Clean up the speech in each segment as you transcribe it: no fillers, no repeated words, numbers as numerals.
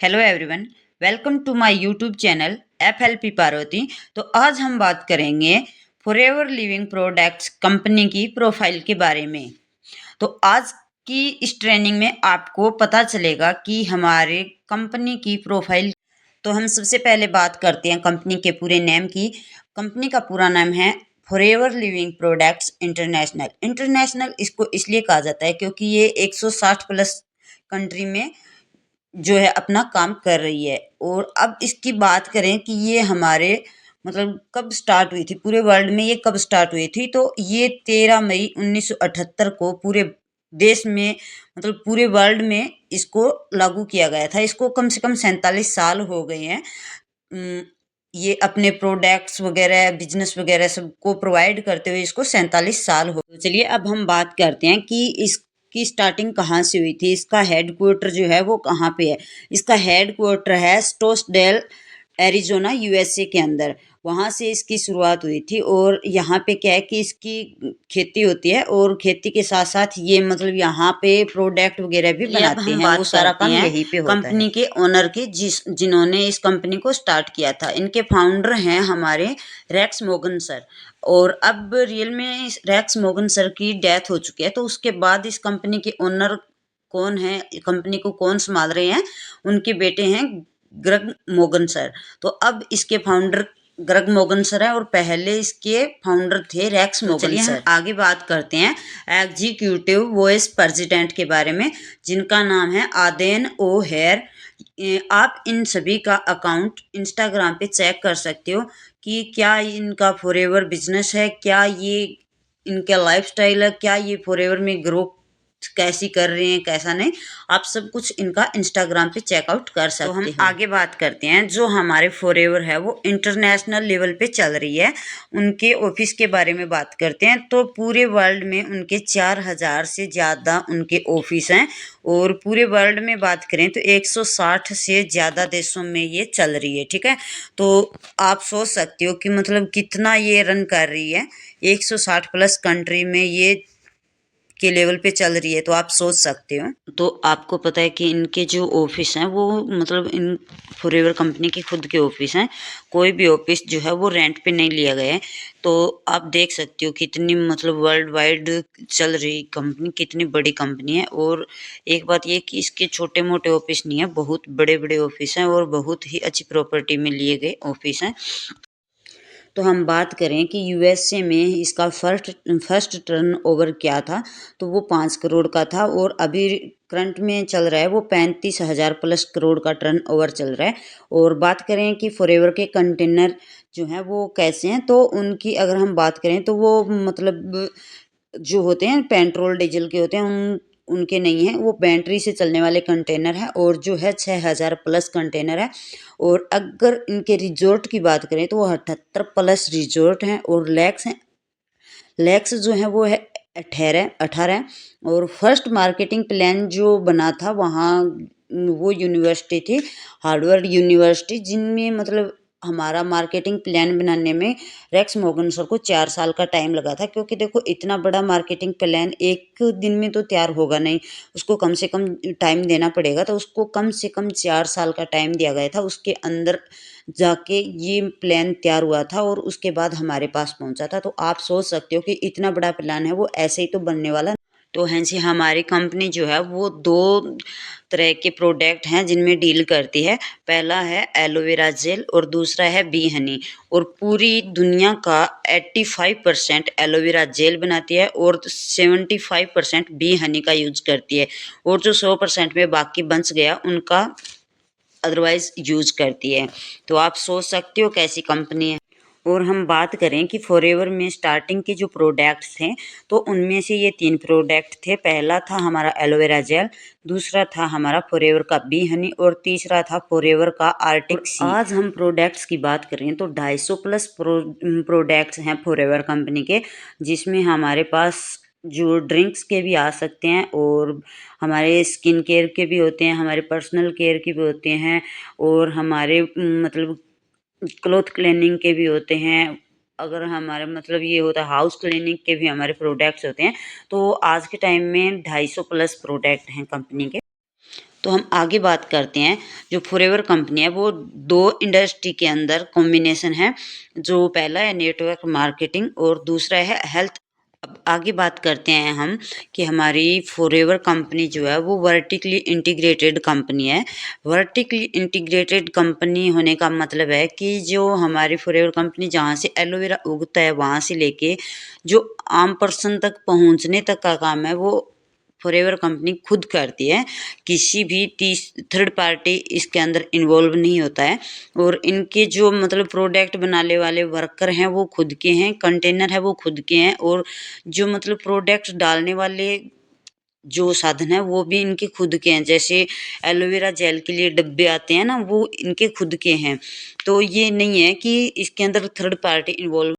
Hello everyone, welcome to my YouTube channel FLP Parvati. तो आज हम बात करेंगे फॉरएवर लिविंग प्रोडक्ट्स कंपनी की प्रोफाइल के बारे में। तो आज की इस ट्रेनिंग में आपको पता चलेगा कि हमारे कंपनी की प्रोफाइल। तो हम सबसे पहले बात करते हैं कंपनी के पूरे नेम की। कंपनी का पूरा नाम है forever Living products international. International इसको इसलिए कहा जाता है क्योंकि ये 160 प्लस कंट्री में जो है अपना काम कर रही है। और अब इसकी बात करें कि ये हमारे मतलब कब स्टार्ट हुई थी, पूरे वर्ल्ड में ये कब स्टार्ट हुई थी, तो ये 13 मई 1978 को पूरे देश में मतलब पूरे वर्ल्ड में इसको लागू किया गया था। इसको कम से कम 47 साल हो गए हैं। ये अपने प्रोडक्ट्स वगैरह बिजनेस वगैरह सबको प्रोवाइड करते हुए इसको 47 साल हो। तो चलिए अब हम बात करते हैं कि इसकी स्टार्टिंग कहाँ से हुई थी, इसका हेडक्वार्टर जो है वो कहाँ पे है। इसका हेडक्वार्टर है स्टोसडेल एरिजोना USA के अंदर, वहाँ से इसकी शुरुआत हुई थी। और यहाँ पे क्या है कि इसकी खेती होती है और खेती के साथ साथ ये मतलब यहाँ पे प्रोडक्ट वगैरह भी बनाते हैं। वो सारा काम यहीं पे होता है। कंपनी के ओनर के जिन्होंने इस कंपनी को स्टार्ट किया था, इनके फाउंडर हैं हमारे रेक्स मोगन सर। और अब रियल में रेक्स मोगन सर की डेथ हो चुकी है, तो उसके बाद इस कंपनी के ओनर कौन है, कंपनी को कौन संभाल रहे हैं, उनके बेटे हैं ग्रेग मोगन सर। तो अब इसके फाउंडर ग्रेग मोगन सर है और पहले इसके फाउंडर थे रेक्स मोगन सर। हम आगे बात करते हैं एग्जीक्यूटिव वाइस प्रेसिडेंट के बारे में, जिनका नाम है आदेन ओ हेयर। आप इन सभी का अकाउंट इंस्टाग्राम पे चेक कर सकते हो कि क्या इनका फॉरएवर बिजनेस है, क्या ये इनका लाइफस्टाइल है, क्या ये फॉरएवर में ग्रो कैसी कर रहे हैं कैसा नहीं, आप सब कुछ इनका इंस्टाग्राम पे चेकआउट कर सकते हो। तो हम आगे बात करते हैं जो हमारे फॉरएवर है वो इंटरनेशनल लेवल पे चल रही है, उनके ऑफिस के बारे में बात करते हैं। तो पूरे वर्ल्ड में उनके 4000 से ज़्यादा उनके ऑफिस हैं। और पूरे वर्ल्ड में बात करें तो 160 से ज़्यादा देशों में ये चल रही है। ठीक है, तो आप सोच सकते हो कि मतलब कितना ये रन कर रही है। 160 प्लस कंट्री में ये के लेवल पे चल रही है, तो आप सोच सकते हो। तो आपको पता है कि इनके जो ऑफिस हैं वो मतलब इन फॉरएवर कंपनी के खुद के ऑफिस हैं, कोई भी ऑफिस जो है वो रेंट पे नहीं लिया गया है। तो आप देख सकते हो कितनी मतलब वर्ल्ड वाइड चल रही कंपनी, कितनी बड़ी कंपनी है। और एक बात ये कि इसके छोटे मोटे ऑफिस नहीं है, बहुत बड़े बड़े ऑफिस हैं और बहुत ही अच्छी प्रॉपर्टी में लिए गए ऑफिस हैं। तो हम बात करें कि USA में इसका फर्स्ट टर्नओवर क्या था, तो वो 5 करोड़ का था। और अभी करंट में चल रहा है वो 35,000 प्लस करोड़ का टर्नओवर चल रहा है। और बात करें कि फॉरएवर के कंटेनर जो हैं वो कैसे हैं, तो उनकी अगर हम बात करें तो वो मतलब जो होते हैं पेट्रोल डीजल के होते हैं, उनके नहीं है, वो बैटरी से चलने वाले कंटेनर है। और जो है 6000 प्लस कंटेनर है। और अगर इनके रिजॉर्ट की बात करें तो वो 78 प्लस रिजॉर्ट हैं। और लैक्स जो है वो है 18। और फर्स्ट मार्केटिंग प्लान जो बना था वहाँ वो यूनिवर्सिटी थी, हार्वर्ड यूनिवर्सिटी, जिनमें मतलब हमारा मार्केटिंग प्लान बनाने में रेक्स मोगन सर को 4 साल का टाइम लगा था। क्योंकि देखो इतना बड़ा मार्केटिंग प्लान एक दिन में तो तैयार होगा नहीं, उसको कम से कम टाइम देना पड़ेगा। तो उसको कम से कम 4 साल का टाइम दिया गया था, उसके अंदर जाके ये प्लान तैयार हुआ था और उसके बाद हमारे पास पहुंचा था। तो आप सोच सकते हो कि इतना बड़ा प्लान है वो ऐसे ही तो बनने वाला। तो हैं जी हमारी कंपनी जो है वो 2 तरह के प्रोडक्ट हैं जिनमें डील करती है। पहला है एलोवेरा जेल और दूसरा है बी हनी। और पूरी दुनिया का 85% एलोवेरा जेल बनाती है और 75% बी हनी का यूज करती है। और जो 100% में बाकी बच गया उनका अदरवाइज यूज करती है। तो आप सोच सकते हो कैसी कंपनी है। और हम बात करें कि फॉरएवर में स्टार्टिंग के जो प्रोडक्ट्स थे, तो उनमें से ये 3 प्रोडक्ट थे। पहला था हमारा एलोवेरा जेल, दूसरा था हमारा फॉरएवर का बी हनी और तीसरा था फॉरएवर का आर्टिक सी। आज हम प्रोडक्ट्स की बात करें तो 250 प्लस प्रोडक्ट्स हैं फॉरएवर कंपनी के, जिसमें हमारे पास जो ड्रिंक्स के भी आ सकते हैं और हमारे स्किन केयर के भी होते हैं, हमारे पर्सनल केयर के भी होते हैं और हमारे मतलब क्लॉथ क्लीनिंग के भी होते हैं। अगर हमारे मतलब ये होता है हाउस क्लीनिंग के भी हमारे प्रोडक्ट्स होते हैं। तो आज के टाइम में 250 प्लस प्रोडक्ट हैं कंपनी के। तो हम आगे बात करते हैं। जो फॉरएवर कंपनी है वो दो इंडस्ट्री के अंदर कॉम्बिनेशन है। जो पहला है नेटवर्क मार्केटिंग और दूसरा है हेल्थ। अब आगे बात करते हैं हम कि हमारी फॉरएवर कंपनी जो है वो वर्टिकली इंटीग्रेटेड कंपनी है। वर्टिकली इंटीग्रेटेड कंपनी होने का मतलब है कि जो हमारी फॉरएवर कंपनी जहाँ से एलोवेरा उगता है वहाँ से लेके जो आम पर्सन तक पहुँचने तक का काम है वो फॉरएवर कंपनी खुद करती है। किसी भी थर्ड पार्टी इसके अंदर इन्वॉल्व नहीं होता है। और इनके जो मतलब प्रोडक्ट बनाने वाले वर्कर हैं वो खुद के हैं, कंटेनर है वो खुद के हैं, और जो मतलब प्रोडक्ट डालने वाले जो साधन है वो भी इनके खुद के हैं। जैसे एलोवेरा जेल के लिए डब्बे आते हैं ना, वो इनके खुद के हैं। तो ये नहीं है कि इसके अंदर थर्ड पार्टी इन्वॉल्व।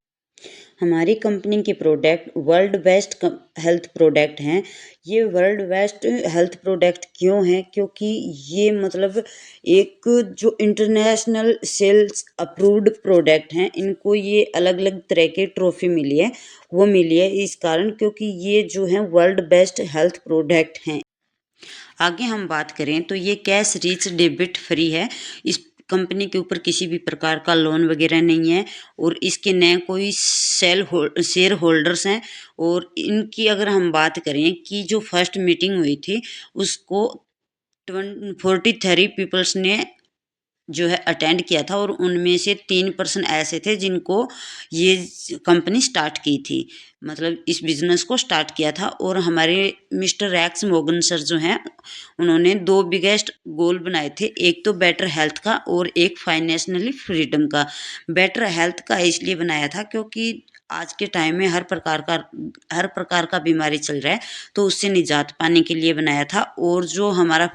हमारी कंपनी के product world best health product हैं। ये वर्ल्ड बेस्ट हेल्थ प्रोडक्ट क्यों हैं? क्योंकि ये मतलब एक जो इंटरनेशनल सेल्स अप्रूव्ड प्रोडक्ट हैं, इनको ये अलग अलग तरह की ट्रॉफी मिली है। वो मिली है इस कारण क्योंकि ये जो हैं वर्ल्ड बेस्ट हेल्थ प्रोडक्ट हैं। आगे हम बात करें तो ये कैश रिच डेबिट फ्री है। इस कंपनी के ऊपर किसी भी प्रकार का लोन वगैरह नहीं है और इसके नए कोई शेयर होल्डर्स हैं। और इनकी अगर हम बात करें कि जो फर्स्ट मीटिंग हुई थी उसको 43 पीपल्स ने जो है अटेंड किया था और उनमें से 3% ऐसे थे जिनको ये कंपनी स्टार्ट की थी, मतलब इस बिजनेस को स्टार्ट किया था। और हमारे मिस्टर रैक्स मोगन सर जो हैं उन्होंने दो बिगेस्ट गोल बनाए थे, एक तो बेटर हेल्थ का और एक फाइनेंशियली फ्रीडम का। बेटर हेल्थ का इसलिए बनाया था क्योंकि आज के टाइम में हर प्रकार का बीमारी चल रहा है, तो उससे निजात पाने के लिए बनाया था। और जो हमारा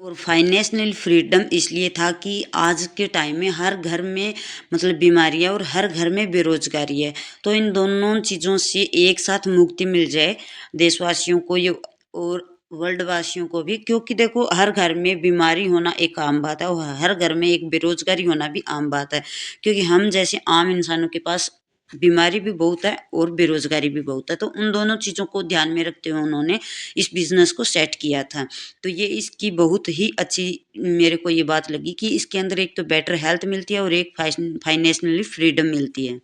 और फाइनेंशियल फ्रीडम इसलिए था कि आज के टाइम में हर घर में मतलब बीमारियां और हर घर में बेरोजगारी है, तो इन दोनों चीज़ों से एक साथ मुक्ति मिल जाए देशवासियों को ये और वर्ल्ड वासियों को भी। क्योंकि देखो हर घर में बीमारी होना एक आम बात है और हर घर में एक बेरोजगारी होना भी आम बात है। क्योंकि हम जैसे आम इंसानों के पास बीमारी भी बहुत है और बेरोजगारी भी बहुत है, तो उन दोनों चीज़ों को ध्यान में रखते हुए उन्होंने इस बिज़नेस को सेट किया था। तो ये इसकी बहुत ही अच्छी मेरे को ये बात लगी कि इसके अंदर एक तो बेटर हेल्थ मिलती है और एक फाइनेंशियली फ्रीडम मिलती है।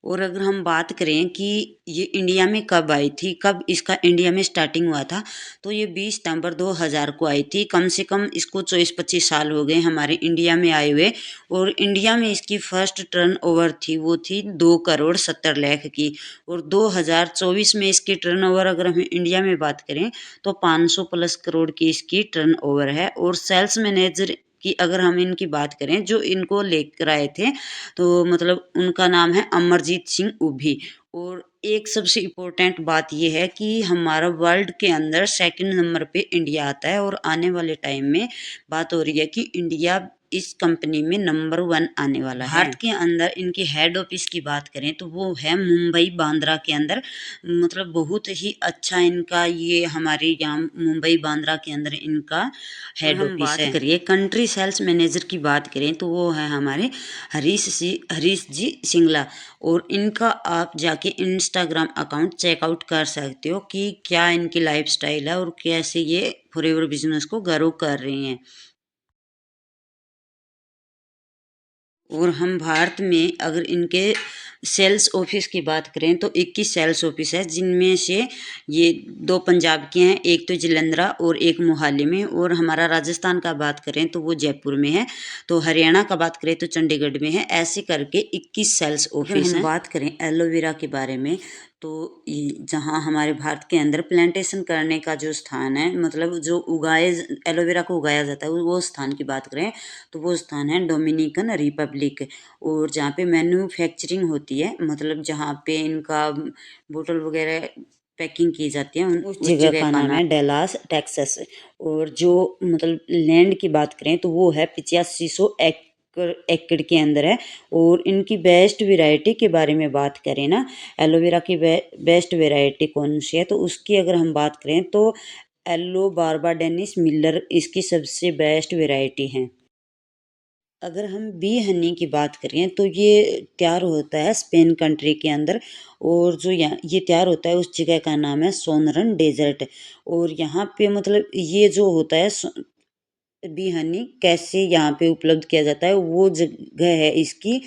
और अगर हम बात करें कि ये इंडिया में कब आई थी, कब इसका इंडिया में स्टार्टिंग हुआ था, तो ये 20 सितंबर 2000 को आई थी। कम से कम इसको 24-25 साल हो गए हमारे इंडिया में आए हुए। और इंडिया में इसकी फर्स्ट टर्नओवर थी वो थी 2,70,00,000 की। और 2024 में इसकी टर्नओवर अगर हम इंडिया में बात करें तो 500 प्लस करोड़ की इसकी टर्नओवर है। और सेल्स मैनेजर की अगर हम इनकी बात करें जो इनको लेकर आए थे, तो मतलब उनका नाम है अमरजीत सिंह उभी। और एक सबसे इम्पोर्टेंट बात ये है कि हमारा वर्ल्ड के अंदर सेकंड नंबर पे इंडिया आता है और आने वाले टाइम में बात हो रही है कि इंडिया इस कंपनी में नंबर 1 आने वाला है। भारत के अंदर इनके हेड ऑफिस की बात करें तो वो है मुंबई बांद्रा के अंदर। मतलब बहुत ही अच्छा इनका ये हमारे यहाँ मुंबई बांद्रा के अंदर इनका हेड ऑफिस है। करिए कंट्री सेल्स मैनेजर की बात करें तो वो है हमारे हरीश जी सिंगला। और इनका आप जाके इंस्टाग्राम अकाउंट चेकआउट कर सकते हो कि क्या इनकी लाइफस्टाइल है और कैसे ये फॉरएवर बिजनेस को ग्रो कर रहे हैं। और हम भारत में अगर इनके सेल्स ऑफिस की बात करें तो 21 सेल्स ऑफिस है, जिनमें से ये 2 पंजाब के हैं, एक तो जलंधरा और एक मोहाली में। और हमारा राजस्थान का बात करें तो वो जयपुर में है। तो हरियाणा का बात करें तो चंडीगढ़ में है। ऐसे करके 21 सेल्स ऑफिस हैं। बात करें एलोवेरा के बारे में तो जहाँ हमारे भारत के अंदर प्लांटेशन करने का जो स्थान है, मतलब जो उगाए एलोवेरा को उगाया जाता है वो स्थान की बात करें तो वो स्थान है डोमिनिकन रिपब्लिक। और जहाँ पे मैन्युफैक्चरिंग होती है, मतलब जहाँ पे इनका बोतल वगैरह पैकिंग की जाती है, उस जगह का नाम है डेलास टेक्सास। और जो मतलब लैंड की बात करें तो वो है 8500 एकड़ के अंदर है। और इनकी बेस्ट वैरायटी के बारे में बात करें ना, एलोवेरा की बेस्ट वैरायटी कौन सी है तो उसकी अगर हम बात करें तो एलो बारबा डेनिस मिलर इसकी सबसे बेस्ट वैरायटी है। अगर हम बी हनी की बात करें तो ये तैयार होता है स्पेन कंट्री के अंदर, और जो यहाँ ये तैयार होता है उस जगह का नाम है सोनरन डेजर्ट। और यहाँ पे मतलब ये जो होता है बी हनी कैसे यहाँ पे उपलब्ध किया जाता है, वो जगह है इसकी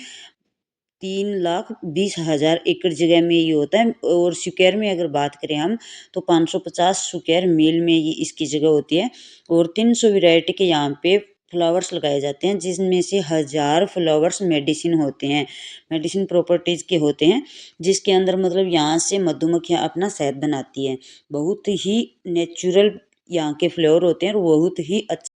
3,20,000 एकड़ जगह में ये होता है। और स्क्वायर में अगर बात करें हम तो 550 स्क्वायर मील में ये इसकी जगह होती है। और 300 वैरायटी के यहाँ पे फ्लावर्स लगाए जाते हैं, जिसमें से 1000 फ्लावर्स मेडिसिन होते हैं, मेडिसिन प्रॉपर्टीज के होते हैं, जिसके अंदर मतलब यहाँ से मधुमक्खियाँ अपना शहद बनाती है। बहुत ही नेचुरल यहाँ के फ्लेवर होते हैं और बहुत ही अच्छे।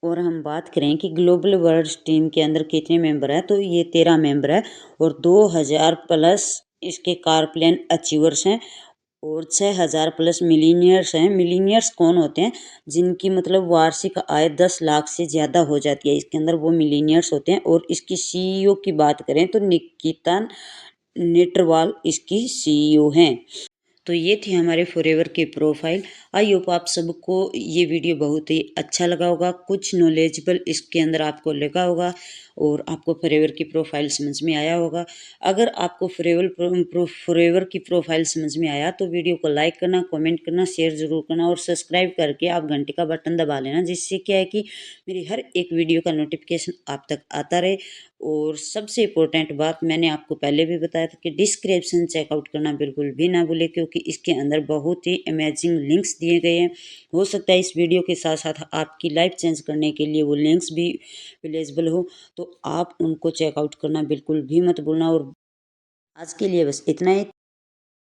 और हम बात करें कि ग्लोबल वर्ल्ड टीम के अंदर कितने मेंबर हैं, तो ये 13 मेंबर है और 2000 प्लस इसके कारप्लेन अचीवर्स हैं और 6000 प्लस मिलीनियर्स हैं। मिलीनियर्स कौन होते हैं? जिनकी मतलब वार्षिक आय 10 लाख से ज़्यादा हो जाती है, इसके अंदर वो मिलीनियर्स होते हैं। और इसकी सीईओ की बात करें तो निकिता नेटरवाल इसकी सीईओ हैं। तो ये थी हमारे फॉरएवर की प्रोफाइल। आई होप आप सबको ये वीडियो बहुत ही अच्छा लगा होगा, कुछ नॉलेजेबल इसके अंदर आपको लगा होगा और आपको फॉरएवर की प्रोफाइल समझ में आया होगा। अगर आपको फॉरएवर की प्रोफाइल समझ में आया तो वीडियो को लाइक करना, कमेंट करना, शेयर जरूर करना और सब्सक्राइब करके आप घंटे का बटन दबा लेना, जिससे क्या है कि मेरी हर एक वीडियो का नोटिफिकेशन आप तक आता रहे। और सबसे इम्पोर्टेंट बात मैंने आपको पहले भी बताया था कि डिस्क्रिप्शन चेकआउट करना बिल्कुल भी ना भूलें, क्योंकि इसके अंदर बहुत ही अमेजिंग लिंक्स दिए गए हैं। हो सकता है इस वीडियो के साथ साथ आपकी लाइफ चेंज करने के लिए वो लिंक्स भी विलेजिबल हो, तो आप उनको चेकआउट करना बिल्कुल भी मत भूलना। और आज के लिए बस इतना ही।